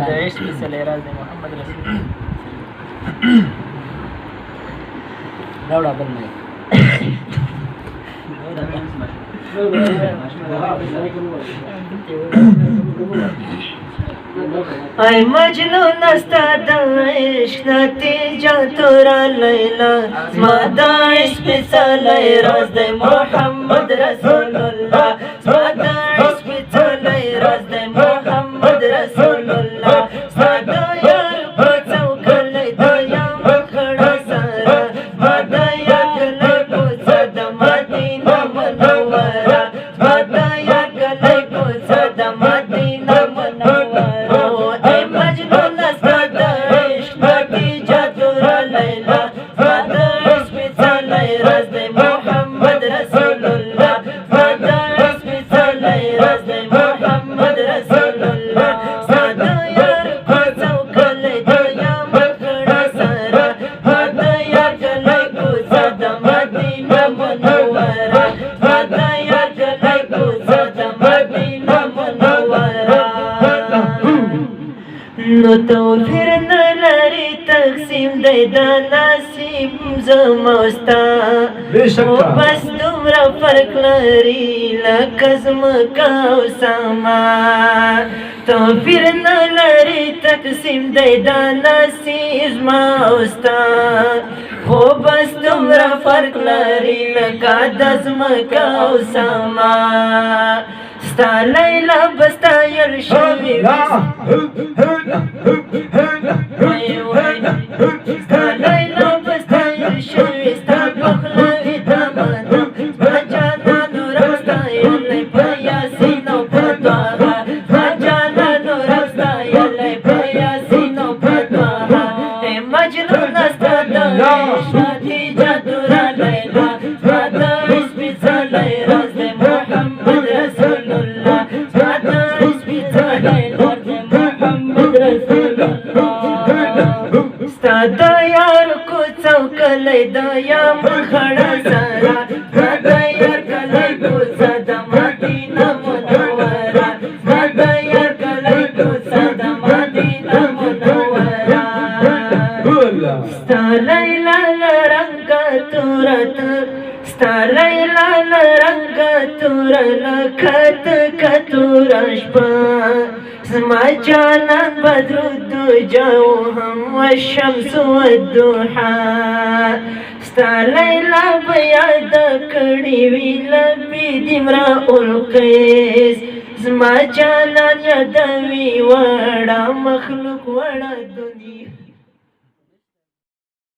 د عشق سپېڅلی راز دی محمد رسول راوړه بل مایک ای مجنون استا د عشق نتیجه تورا لیلا زما د عشق سپېڅلی راز دی محمد رسول الله زما د عشق سپېڅلی راز دی محمد رسول الله زما د یار په څوکلی د یم خړه سره زما د یار کلی کوڅه د مدینه منوره زما د یار کلی کوڅه د مدینه منوره نو توفیر نلري تقسیم دی د نصیب زما ستا خو بس دومره فرق لري لکه ځمکه او سما توفیر نلري تقسیم دی د نصیب زما ستا خو بس دومره فرق لري لکه د ځمکه او سما ستا لیلا بستا یل شوی ستا لیلا بستا یل شوی ستا پخلوی دمانا ستا جانانو رستا یلی په یاسین او په طاها ستا جانانو رستا یلی په یاسین او په طاها ای مجنون ستا د عشق نتیجه تورا لیلا ستا د عشق سپېڅلی راز دی محمد رسول الله ستا د عشق سپېڅلی راز دی محمد رسول الله ستا د یار کوڅه او کلی د یم خړه سره ستا د یار کلی کوڅه د مدینه منوره ستا د یار کلی کوڅه د مدینه منوره ستا لیلا لرنګه تورت ستا لیلا لرنګه توره لکه تکه توره شپه زما جانان بدر الدجى وهم والشمس والضحى ستا لیلا بیاد کړي وی لبی دمرا القیس زما جانان یادوي وړه مخلوق وړه دنیا